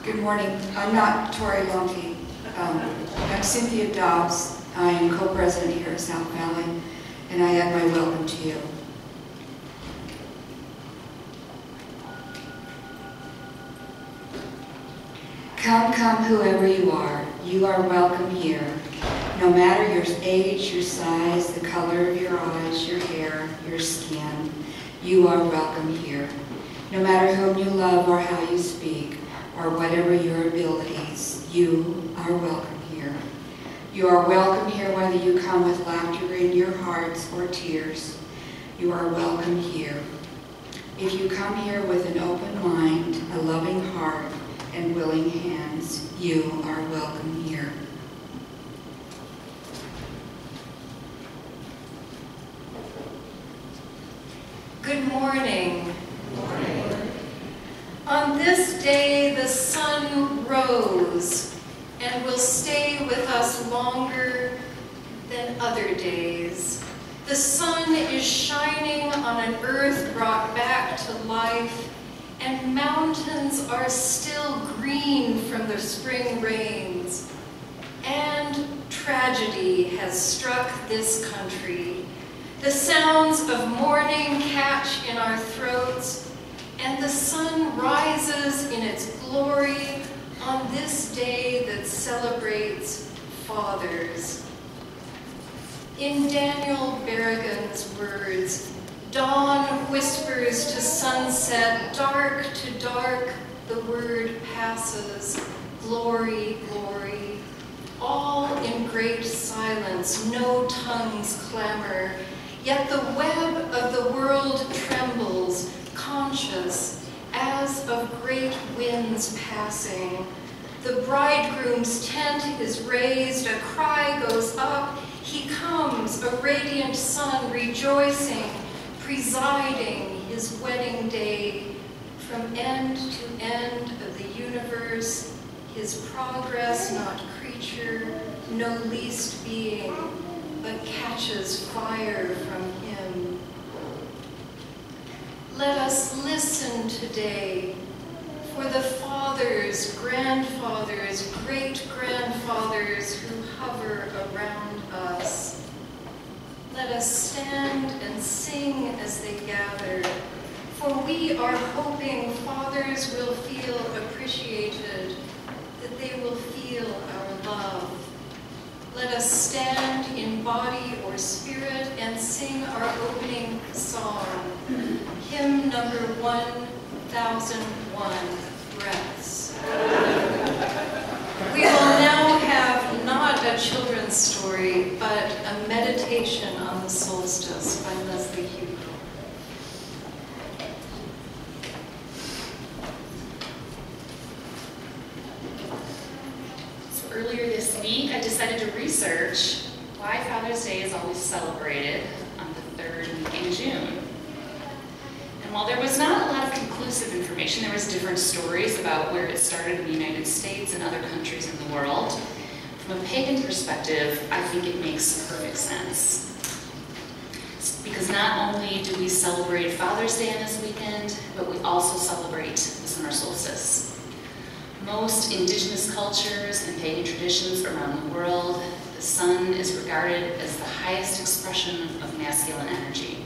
Good morning. I'm not Tori Lonke. I'm Cynthia Dobbs. I am co-president here at South Valley, and I add my welcome to you. Come, come, whoever you are welcome here. No matter your age, your size, the color of your eyes, your hair, your skin, you are welcome here. No matter whom you love or how you speak, or whatever your abilities, you are welcome here. You are welcome here whether you come with laughter in your hearts or tears. You are welcome here. If you come here with an open mind, a loving heart, and willing hands, you are welcome here. Good morning. Good morning. On this day, the sun rose and will stay with us longer than other days. The sun is shining on an earth brought back to life, and mountains are still green from the spring rains. And tragedy has struck this country. The sounds of mourning catch in our throats, and the sun rises in its glory on this day that celebrates fathers. In Daniel Berrigan's words, dawn whispers to sunset, dark to dark, the word passes, glory, glory. All in great silence, no tongues clamor, yet the web of the world trembles, conscious as of great winds passing. The bridegroom's tent is raised, a cry goes up, he comes, a radiant sun rejoicing, presiding his wedding day. From end to end of the universe, his progress not creature, no least being, but catches fire from him. Let us listen today for the fathers, grandfathers, great-grandfathers who hover around us. Let us stand and sing as they gather, for we are hoping fathers will feel appreciated, that they will feel our love. Let us stand in body or spirit and sing our opening song, hymn number 1001, Breaths. We will now have not a children's story, but a meditation on the solstice by Leslie Hugo. Earlier this week, I decided to research why Father's Day is always celebrated on the third week in June. And while there was not a lot of conclusive information, there was different stories about where it started in the United States and other countries in the world. From a pagan perspective, I think it makes perfect sense. Because not only do we celebrate Father's Day on this weekend, but we also celebrate the summer solstice. Most indigenous cultures and pagan traditions around the world, the sun is regarded as the highest expression of masculine energy.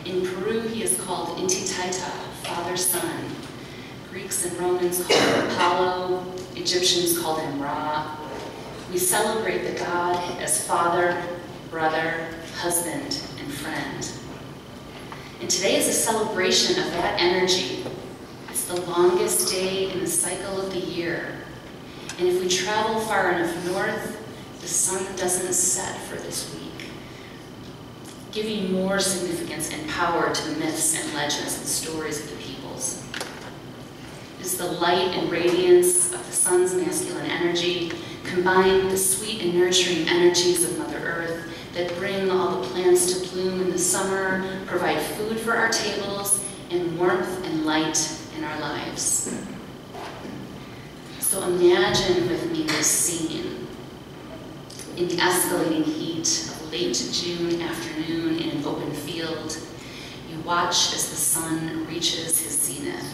In Peru, he is called Inti Taita, father-son. Greeks and Romans called him Apollo, Egyptians called him Ra. We celebrate the god as father, brother, husband, and friend. And today is a celebration of that energy. It's the longest day in the cycle of the year. And if we travel far enough north, the sun doesn't set for this week, giving more significance and power to the myths and legends and stories of the peoples. It is the light and radiance of the sun's masculine energy, combined with the sweet and nurturing energies of Mother Earth that bring all the plants to bloom in the summer, provide food for our tables, and warmth and light in our lives. So imagine with me this scene. In the escalating heat of late June afternoon in an open field, you watch as the sun reaches his zenith.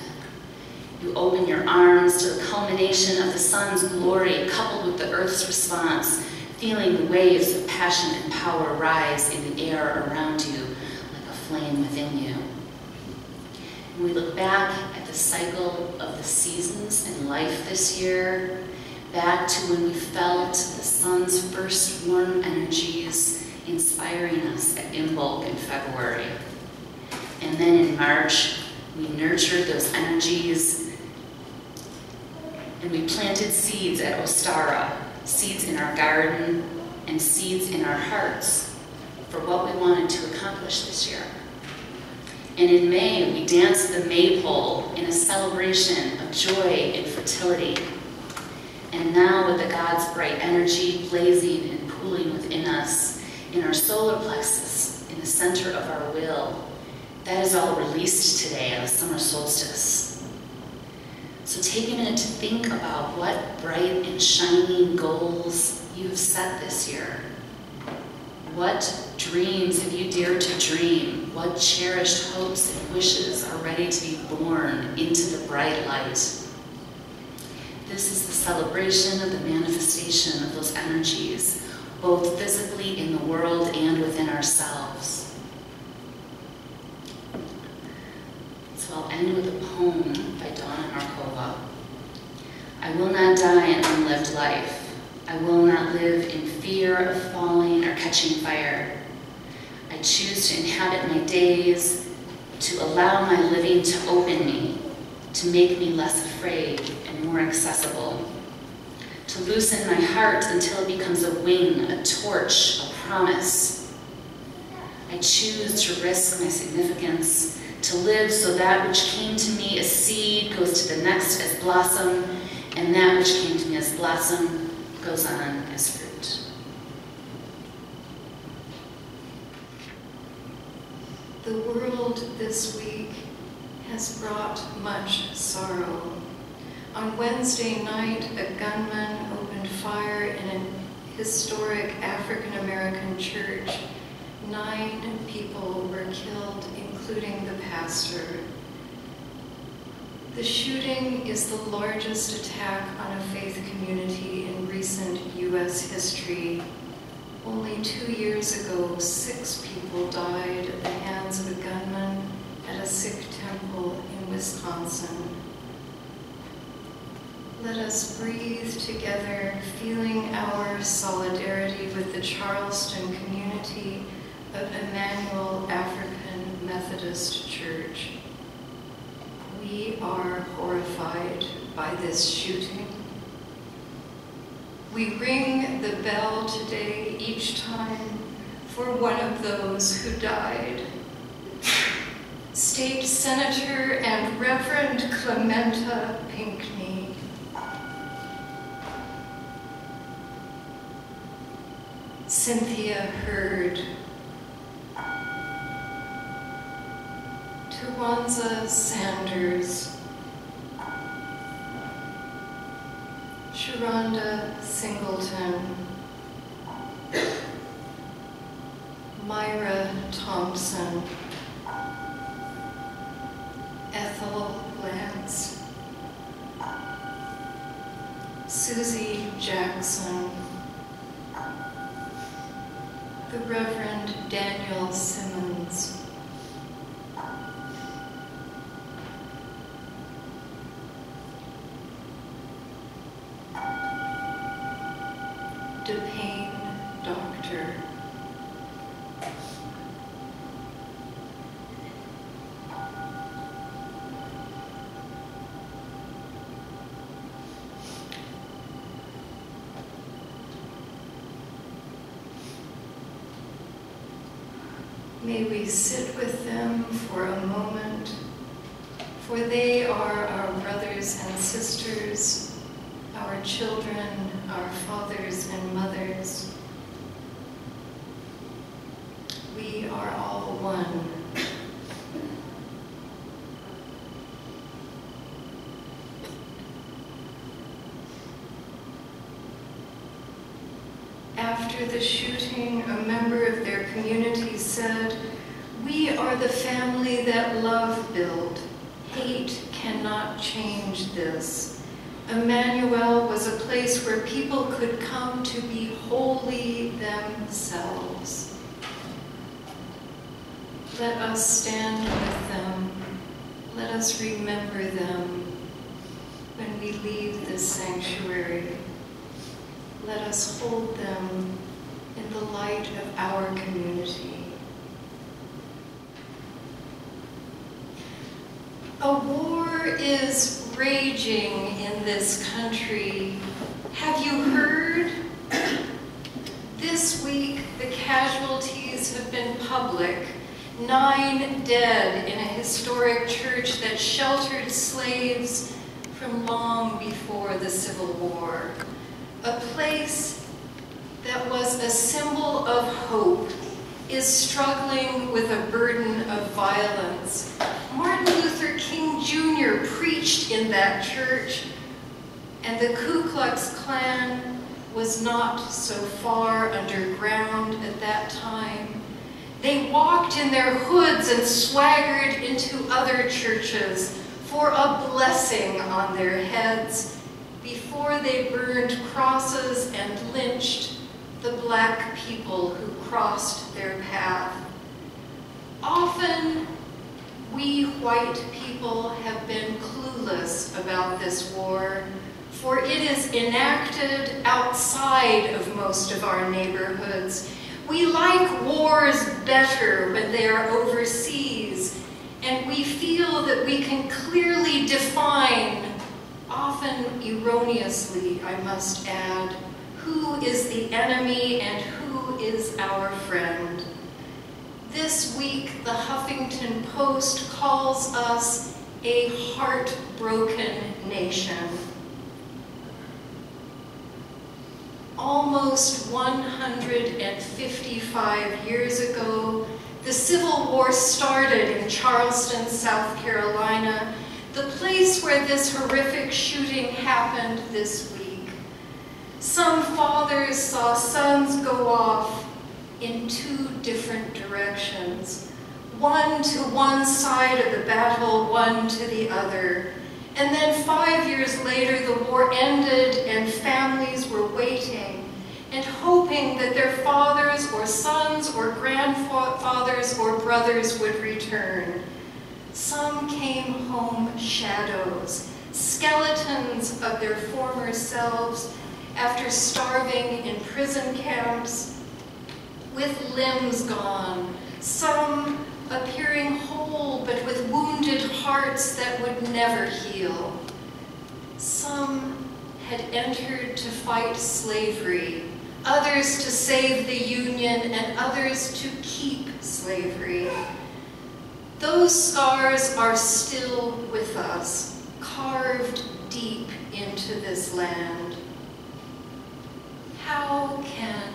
You open your arms to the culmination of the sun's glory coupled with the earth's response, feeling the waves of passion and power rise in the air around you like a flame within you. And we look back at the cycle of the seasons in life this year, back to when we felt the sun's first warm energies inspiring us at Imbolc in February. And then in March, we nurtured those energies and we planted seeds at Ostara, seeds in our garden and seeds in our hearts for what we wanted to accomplish this year. And in May, we danced the maypole in a celebration of joy and fertility. And now with the God's bright energy blazing and pooling within us, in our solar plexus, in the center of our will, that is all released today on the summer solstice. So take a minute to think about what bright and shining goals you have set this year. What dreams have you dared to dream? What cherished hopes and wishes are ready to be born into the bright light? This is the celebration of the manifestation of those energies, both physically in the world and within ourselves. So I'll end with a poem by Donna Markova. I will not die an unlived life. I will not live in fear of falling or catching fire. I choose to inhabit my days, to allow my living to open me, to make me less afraid and more accessible, to loosen my heart until it becomes a wing, a torch, a promise. I choose to risk my significance, to live so that which came to me as seed goes to the next as blossom, and that which came to me as blossom goes on as fruit. The world this week has brought much sorrow. On Wednesday night, a gunman opened fire in a historic African-American church. 9 people were killed, including the pastor. The shooting is the largest attack on a faith community in recent U.S. history. Only 2 years ago, 6 people died at the hands of a gunman at a Sikh temple in Wisconsin. Let us breathe together, feeling our solidarity with the Charleston community of Emmanuel African Methodist Church. We are horrified by this shooting. We ring the bell today each time for one of those who died. State Senator and Reverend Clementa Pinckney. Cynthia Hurd. Tawanza Sanders. Sharonda Singleton. Myra Thompson. Ethel Lance. Susie Jackson. The Reverend Daniel Simmons. DePayne Doctor. May we sit with them for a moment, for they are our brothers and sisters, our children, our fathers and mothers. We are all one. After the shooting, a member of their community said, "We are the family that love built, Hate cannot change this. Emmanuel was a place where people could come to be wholly themselves. Let us stand with them. Let us remember them when we leave this sanctuary. Let us hold them in the light of our community. A war is raging in this country. Have you heard? This week, the casualties have been public. 9 dead in a historic church that sheltered slaves from long before the Civil War. A place that was a symbol of hope is struggling with a burden of violence. Martin Luther King Jr. preached in that church, and the Ku Klux Klan was not so far underground at that time. They walked in their hoods and swaggered into other churches for a blessing on their heads before they burned crosses and lynched the black people who crossed their path. Often, we white people have been clueless about this war, for it is enacted outside of most of our neighborhoods. We like wars better when they are overseas, and we feel that we can clearly define, often erroneously, I must add, who is the enemy and who is our friend. This week, the Huffington Post calls us a heartbroken nation. Almost 155 years ago, the Civil War started in Charleston, South Carolina, the place where this horrific shooting happened this week. Some fathers saw sons go off in 2 different directions, one to one side of the battle, one to the other. And then 5 years later, the war ended and families were waiting and hoping that their fathers or sons or grandfathers or brothers would return. Some came home shadows, skeletons of their former selves after starving in prison camps, with limbs gone, some appearing whole but with wounded hearts that would never heal. Some had entered to fight slavery, others to save the Union, and others to keep slavery. Those scars are still with us, carved deep into this land. How can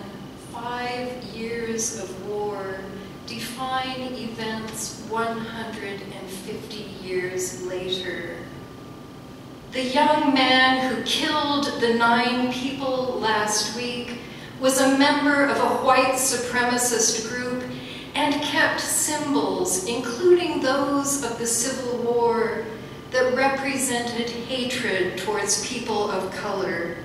5 years of war define events 150 years later? The young man who killed the 9 people last week was a member of a white supremacist group and kept symbols, including those of the Civil War, that represented hatred towards people of color.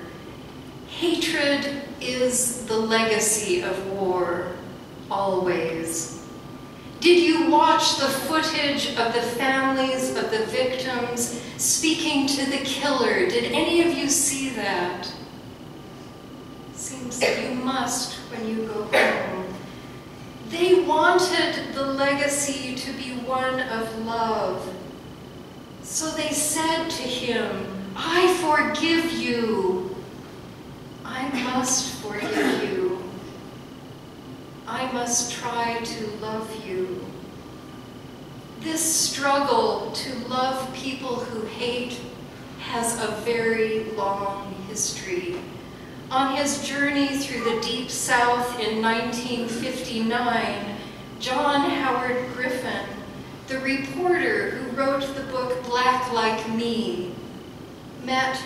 Hatred is the legacy of war, always. Did you watch the footage of the families of the victims speaking to the killer? Did any of you see that? Seems that you must when you go home. They wanted the legacy to be one of love. So they said to him, "I forgive you. I must forgive you. I must try to love you." This struggle to love people who hate has a very long history. On his journey through the Deep South in 1959, John Howard Griffin, the reporter who wrote the book Black Like Me, met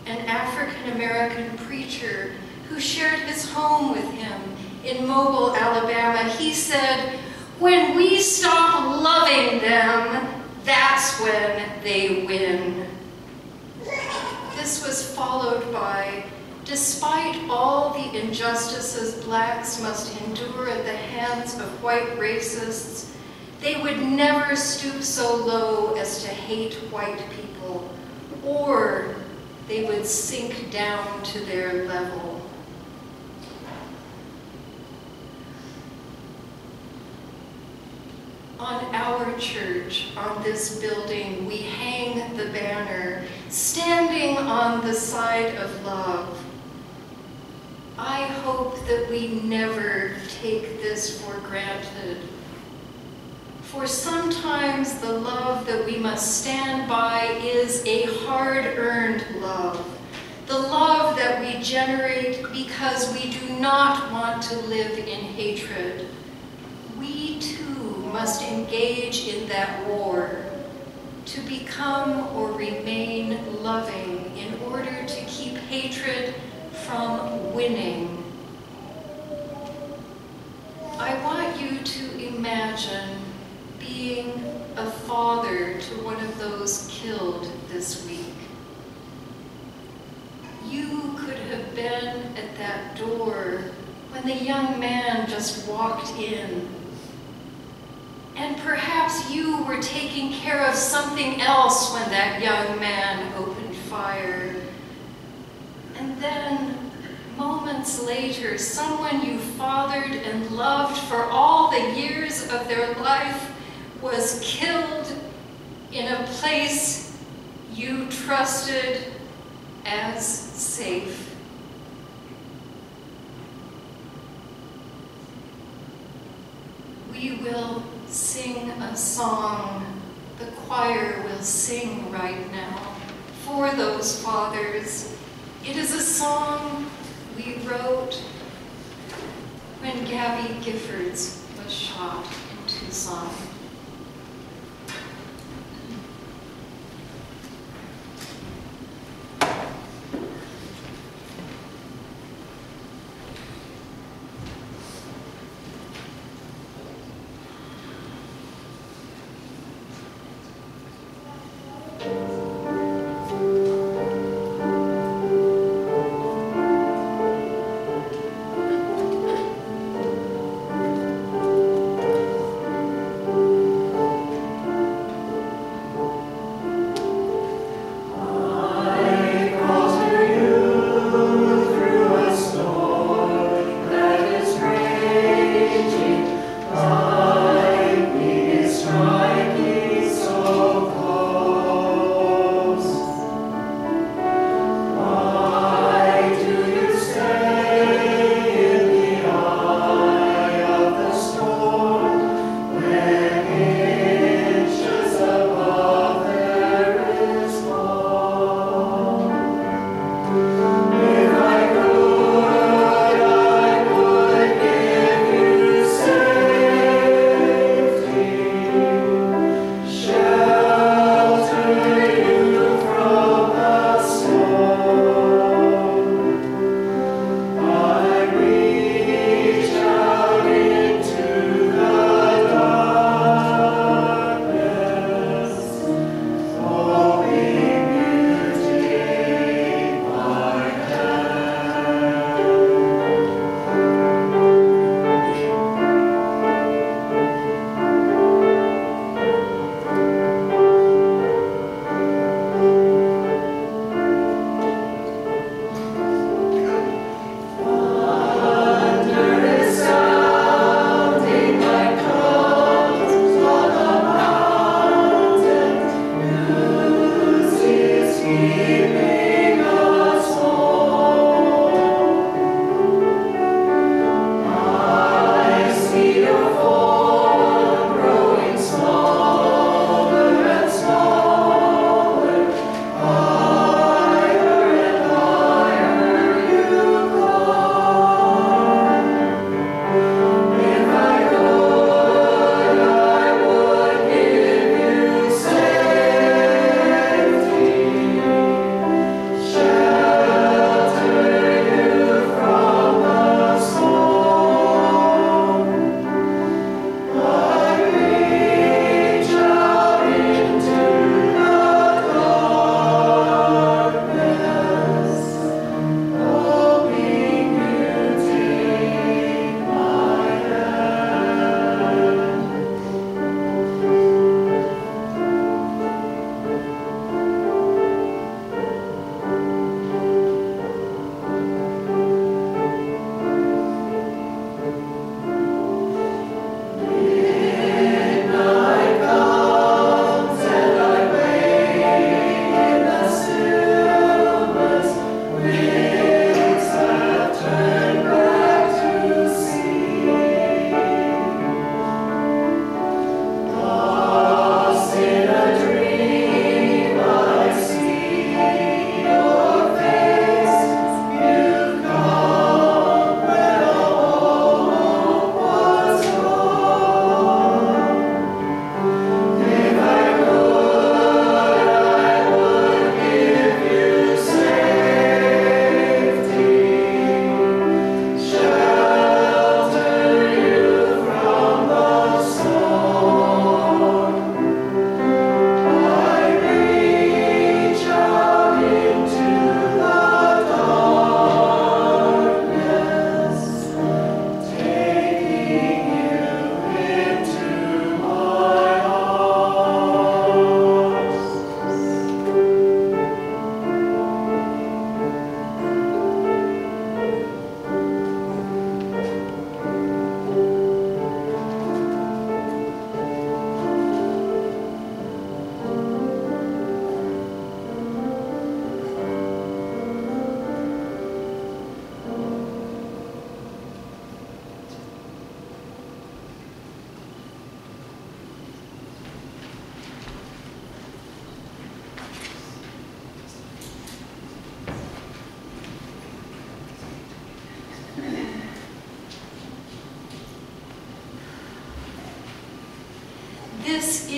an African-American preacher who shared his home with him in Mobile, Alabama. He said, "When we stop loving them, that's that's when they win. This was followed by, despite all the injustices blacks must endure at the hands of white racists, they would never stoop so low as to hate white people, or they would sink down to their level. On our church, on this building, we hang the banner, standing on the side of love. I hope that we never take this for granted. For sometimes the love that we must stand by is a hard-earned love. The love that we generate because we do not want to live in hatred. We too must engage in that war to become or remain loving in order to keep hatred from winning. I want you to imagine being a father to one of those killed this week. You could have been at that door when the young man just walked in. And perhaps you were taking care of something else when that young man opened fire. And then, moments later, someone you fathered and loved for all the years of their life was killed in a place you trusted as safe. We will sing a song, the choir will sing right now, for those fathers. It is a song we wrote when Gabby Giffords was shot in Tucson.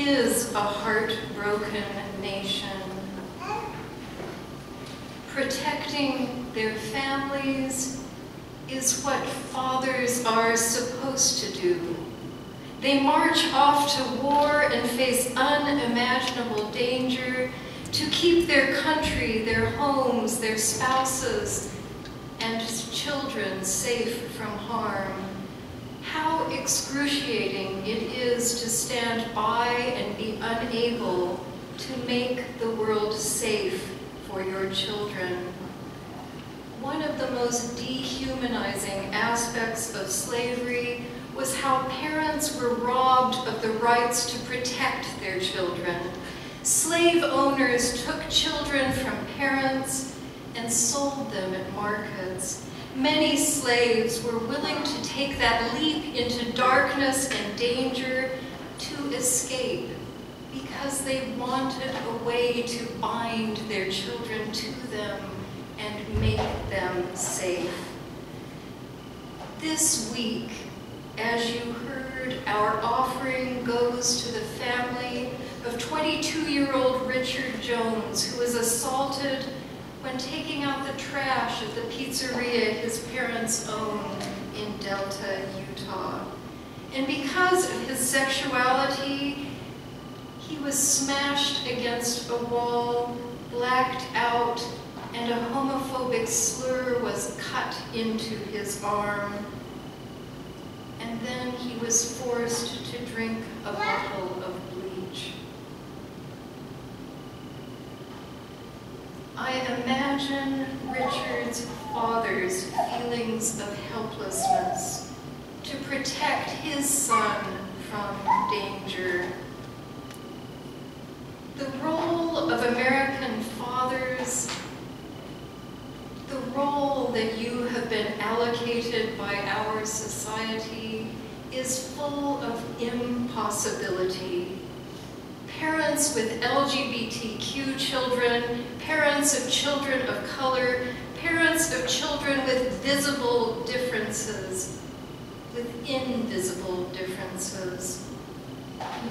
is a heartbroken nation. Protecting their families is what fathers are supposed to do. They march off to war and face unimaginable danger to keep their country, their homes, their spouses, and children safe from harm. How excruciating it is to stand by and be unable to make the world safe for your children. One of the most dehumanizing aspects of slavery was how parents were robbed of the rights to protect their children. Slave owners took children from parents and sold them at markets. Many slaves were willing to take that leap into darkness and danger to escape because they wanted a way to bind their children to them and make them safe. This week, as you heard, our offering goes to the family of 22-year-old Richard Jones, who was assaulted when taking out the trash at the pizzeria his parents owned in Delta, Utah. And because of his sexuality, he was smashed against a wall, blacked out, and a homophobic slur was cut into his arm. And then he was forced to drink a bottle of bleach. I imagine Richard's father's feelings of helplessness to protect his son from danger. The role of American fathers, the role that you have been allocated by our society, is full of impossibility. Parents with LGBTQ children, parents of children of color, parents of children with visible differences, with invisible differences.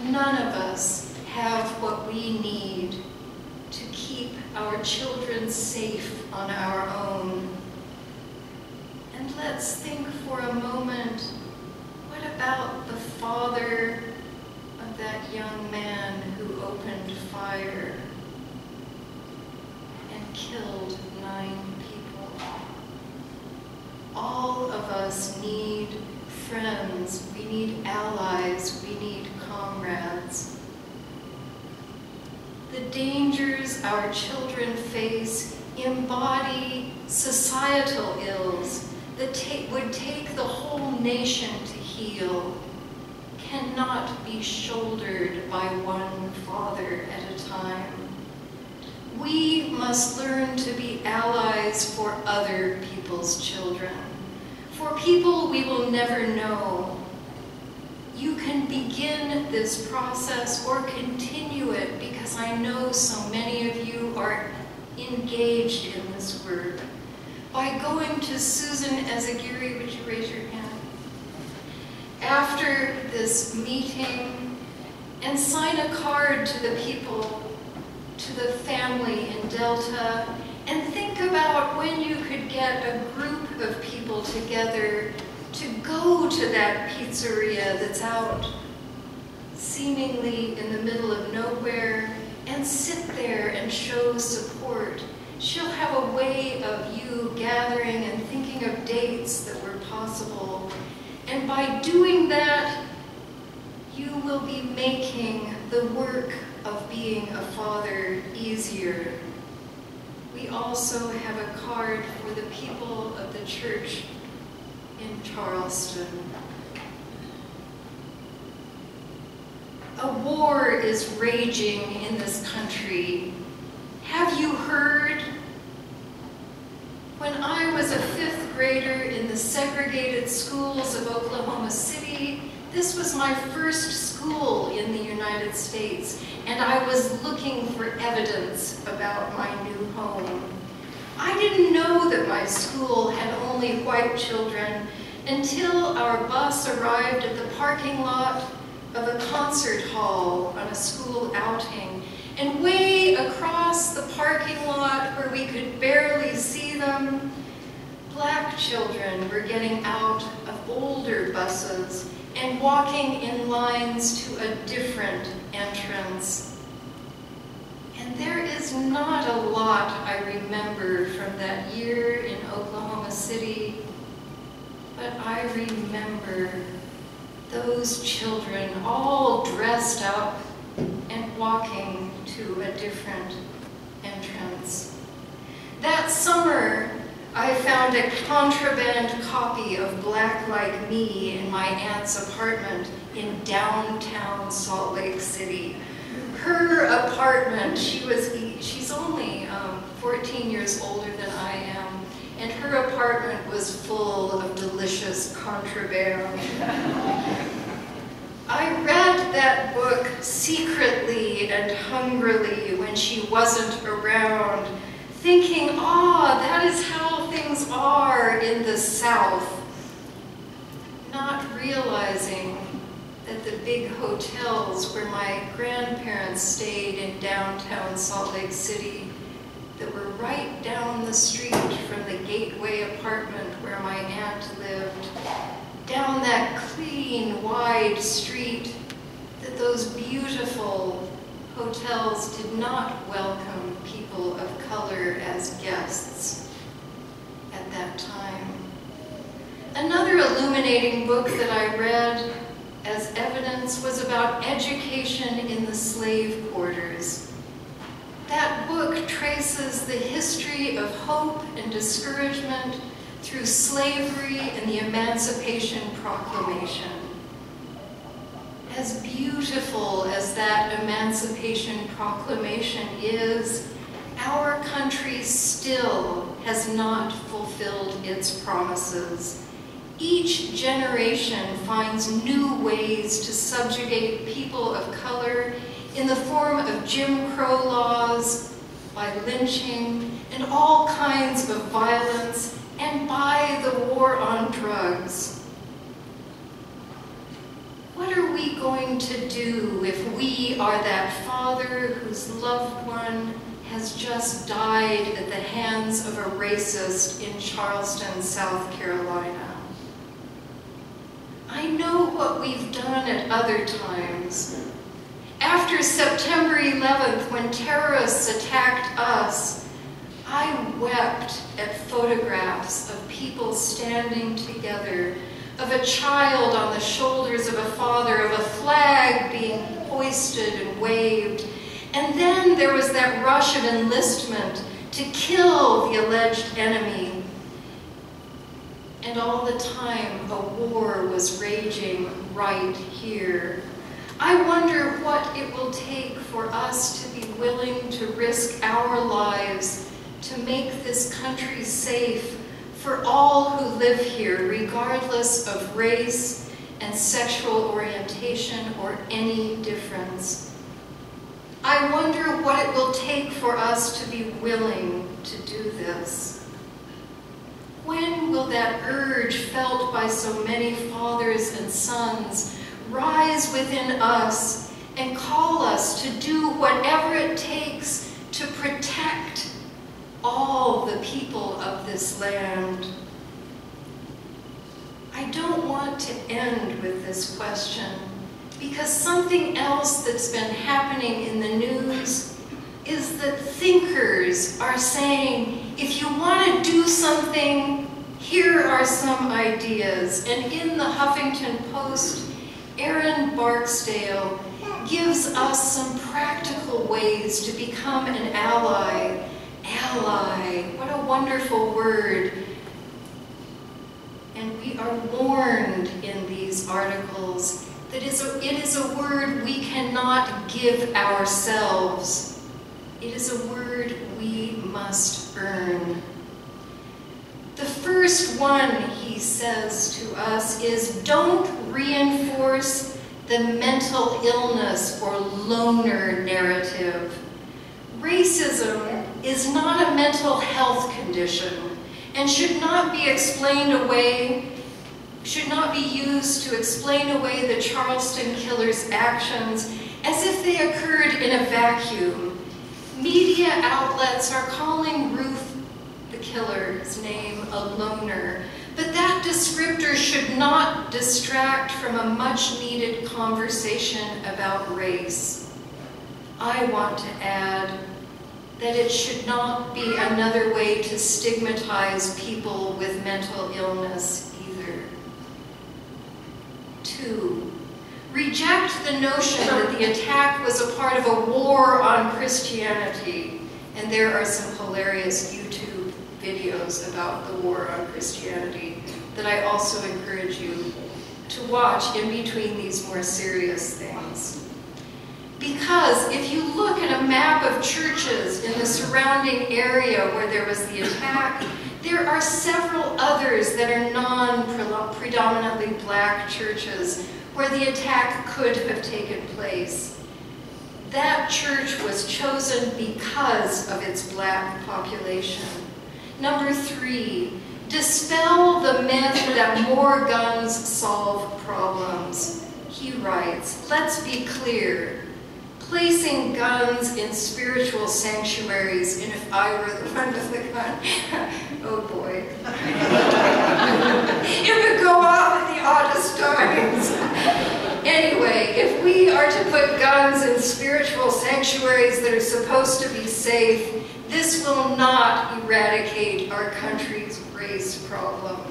None of us have what we need to keep our children safe on our own. And let's think for a moment, what about the father of that young man who opened fire and killed 9 people? All of us need friends, we need allies, we need comrades. The dangers our children face embody societal ills that would take the whole nation to heal, cannot be shouldered by one father at a time. We must learn to be allies for other people's children, for people we will never know. You can begin this process or continue it, because I know so many of you are engaged in this work, by going to Susan Ezagiri. Would you raise your hand? After this meeting, and sign a card to the people, to the family in Delta, and think about when you could get a group of people together to go to that pizzeria that's out seemingly in the middle of nowhere and sit there and show support. She'll have a way of you gathering and thinking of dates that were possible. And by doing that, you will be making the work of being a father easier. We also have a card for the people of the church in Charleston. A war is raging in this country. Have you heard? When I was a 5th grader in the segregated schools of Oklahoma City, this was my first school in the United States, and I was looking for evidence about my new home. I didn't know that my school had only white children until our bus arrived at the parking lot of a concert hall on a school outing, and way across the parking lot where we could barely see them, Black children were getting out of older buses and walking in lines to a different entrance. And there is not a lot I remember from that year in Oklahoma City, but I remember those children all dressed up and walking to a different entrance. That summer, I found a contraband copy of Black Like Me in my aunt's apartment in downtown Salt Lake City. Her apartment, she's only 14 years older than I am, and her apartment was full of delicious contraband. I read that book secretly and hungrily when she wasn't around, thinking, that is how things are in the South, not realizing that the big hotels where my grandparents stayed in downtown Salt Lake City, that were right down the street from the Gateway apartment where my aunt lived, down that clean, wide street, that those beautiful hotels did not welcome people of color as guests at that time. Another illuminating book that I read as evidence was about education in the slave quarters. That book traces the history of hope and discouragement through slavery and the Emancipation Proclamation. As beautiful as that Emancipation Proclamation is, our country still has not fulfilled its promises. Each generation finds new ways to subjugate people of color in the form of Jim Crow laws, by lynching, and all kinds of violence, and by the war on drugs. What are we going to do if we are that father whose loved one has just died at the hands of a racist in Charleston, South Carolina? I know what we've done at other times. After September 11th, when terrorists attacked us, I wept at photographs of people standing together, of a child on the shoulders of a father, of a flag being hoisted and waved. And then there was that rush of enlistment to kill the alleged enemy. And all the time, a war was raging right here. I wonder what it will take for us to be willing to risk our lives to make this country safe for all who live here, regardless of race and sexual orientation or any difference. I wonder what it will take for us to be willing to do this. When will that urge felt by so many fathers and sons rise within us and call us to do whatever it takes to protect all the people of this land? I don't want to end with this question, because something else that's been happening in the news is that thinkers are saying, if you want to do something, here are some ideas. And in the Huffington Post, Aaron Barksdale gives us some practical ways to become an ally. Ally, what a wonderful word. And we are warned in these articles that it is a word we cannot give ourselves. It is a word we must earn. The first one, he says to us, is don't reinforce the mental illness or loner narrative. Racism is not a mental health condition and should not be explained away should not be used to explain away the Charleston killer's actions as if they occurred in a vacuum. Media outlets are calling Ruth, the killer's name, a loner, but that descriptor should not distract from a much-needed conversation about race. I want to add that it should not be another way to stigmatize people with mental illness either. 2, reject the notion that the attack was a part of a war on Christianity. And there are some hilarious YouTube videos about the war on Christianity that I also encourage you to watch in between these more serious things. Because if you look at a map of churches in the surrounding area where there was the attack, there are several others that are non-predominantly black churches where the attack could have taken place. That church was chosen because of its black population. Number 3, dispel the myth that more guns solve problems. He writes, let's be clear. Placing guns in spiritual sanctuaries, and if I were the one with the gun, oh boy. It would go off at the oddest times. Anyway, if we are to put guns in spiritual sanctuaries that are supposed to be safe, this will not eradicate our country's race problem.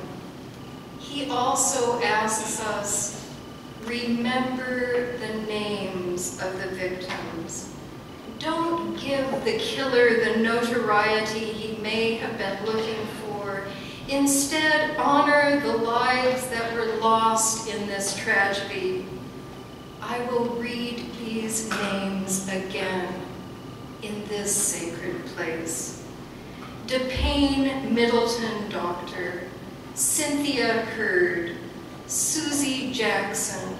He also asks us, remember the names of the victims. Don't give the killer the notoriety he may have been looking for. Instead, honor the lives that were lost in this tragedy. I will read these names again in this sacred place. DePayne Middleton Doctor, Cynthia Hurd, Susie Jackson,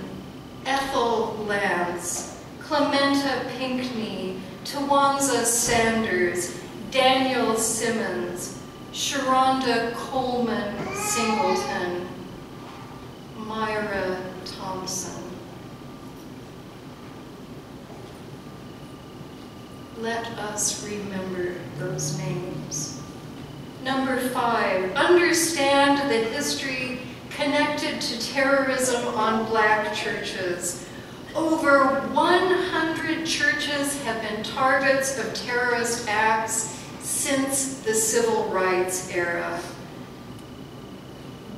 Ethel Lance, Clementa Pinckney, Tawanza Sanders, Daniel Simmons, Sharonda Coleman Singleton, Myra Thompson. Let us remember those names. Number 5, understand the history connected to terrorism on black churches. Over 100 churches have been targets of terrorist acts since the civil rights era.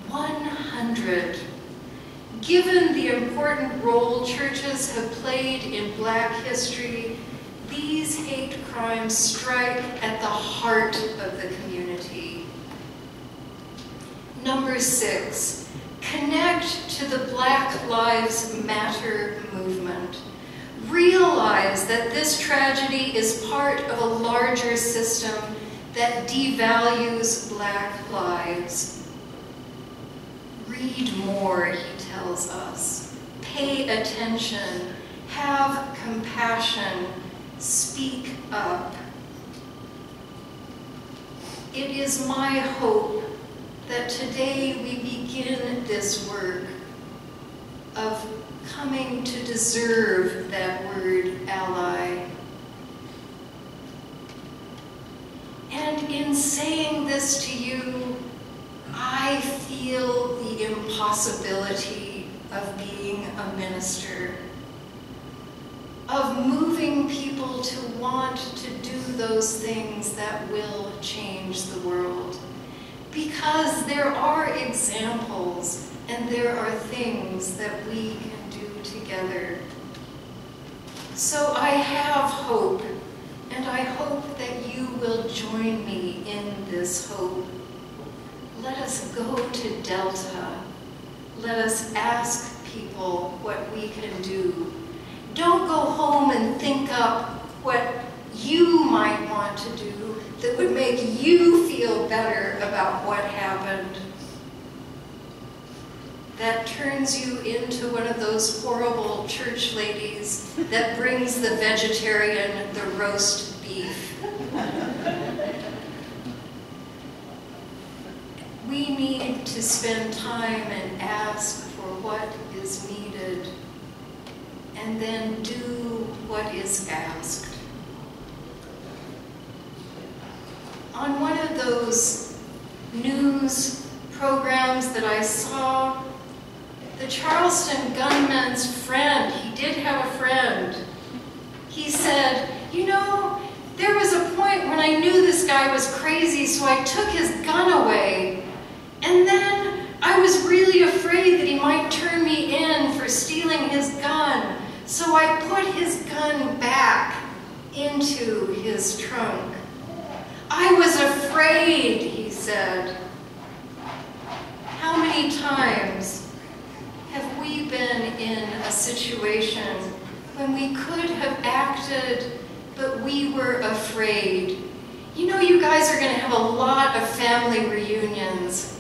100. Given the important role churches have played in black history, these hate crimes strike at the heart of the community. Number 6, connect to the Black Lives Matter movement. Realize that this tragedy is part of a larger system that devalues black lives. Read more, he tells us. Pay attention. Have compassion. Speak up. It is my hope that today we begin this work of coming to deserve that word ally. And in saying this to you, I feel the impossibility of being a minister, of moving people to want to do those things that will change the world. Because there are examples and there are things that we can do together. So I have hope, and I hope that you will join me in this hope. Let us go to Delta. Let us ask people what we can do. Don't go home and think up what you might want to do that would make you feel better about what happened. That turns you into one of those horrible church ladies that brings the vegetarian the roast beef. we need to spend time and ask for what is needed, and then do what is asked. On one of those news programs that I saw, the Charleston gunman's friend, he did have a friend, he said, you know, there was a point when I knew this guy was crazy, so I took his gun away. And then I was really afraid that he might turn me in for stealing his gun. So I put his gun back into his trunk. I was afraid, he said. How many times have we been in a situation when we could have acted, but we were afraid? You know, you guys are going to have a lot of family reunions.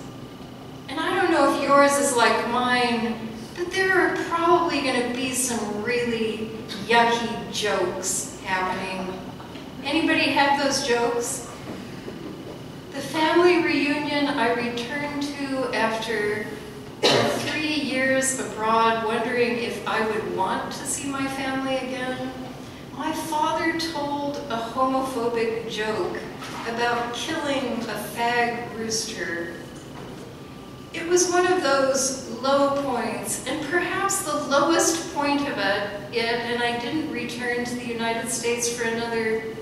And I don't know if yours is like mine, but there are probably going to be some really yucky jokes happening. Anybody have those jokes? The family reunion I returned to after 3 years abroad, wondering if I would want to see my family again, my father told a homophobic joke about killing a fag rooster. It was one of those low points, and perhaps the lowest point of it, and I didn't return to the United States for another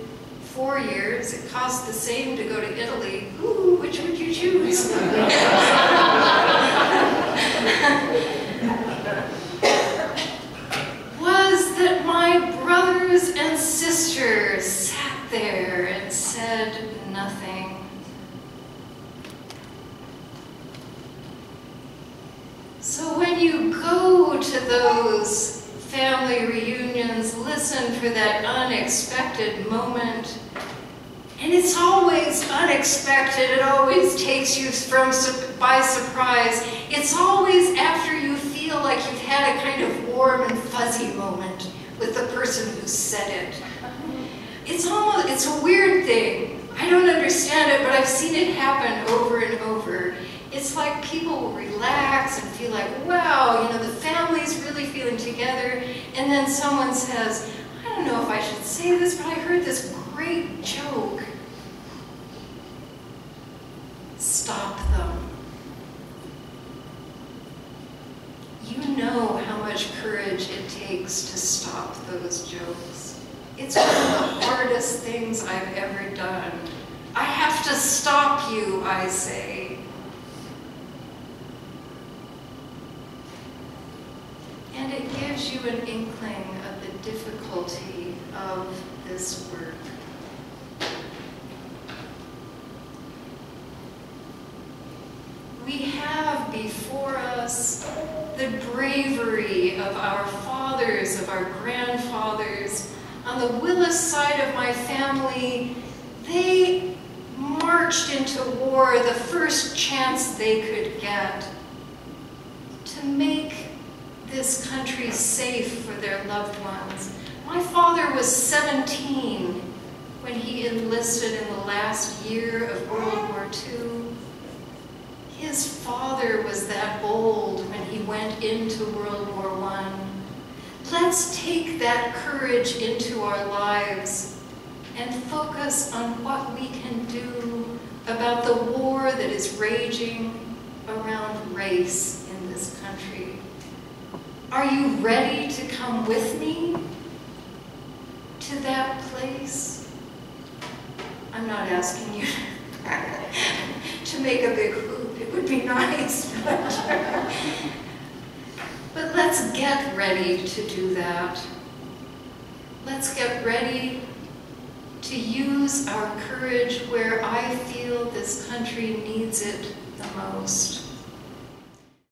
4 years. It cost the same to go to Italy. Ooh, which would you choose? Was that my brothers and sisters sat there and said nothing. So when you go to those family reunions, listen for that unexpected moment. And it's always unexpected. It always takes you by surprise. It's always after you feel like you've had a kind of warm and fuzzy moment with the person who said it. It's a weird thing. I don't understand it, but I've seen it happen over and over. It's like people will relax and feel like, wow, you know, the family's really feeling together. And then someone says, I don't know if I should say this, but I heard this great joke. Stop them. You know how much courage it takes to stop those jokes. It's one of the hardest things I've ever done. I have to stop you, I say. And it gives you an inkling of the difficulty of this work. We have before us the bravery of our fathers, of our grandfathers. On the Willis side of my family, they marched into war the first chance they could get to make this country safe for their loved ones. My father was 17 when he enlisted in the last year of World War II. His father was that bold when he went into World War I. Let's take that courage into our lives and focus on what we can do about the war that is raging around race in this country. Are you ready to come with me to that place? I'm not asking you to make a big hoop. It would be nice, but let's get ready to do that. Let's get ready to use our courage where I feel this country needs it the most.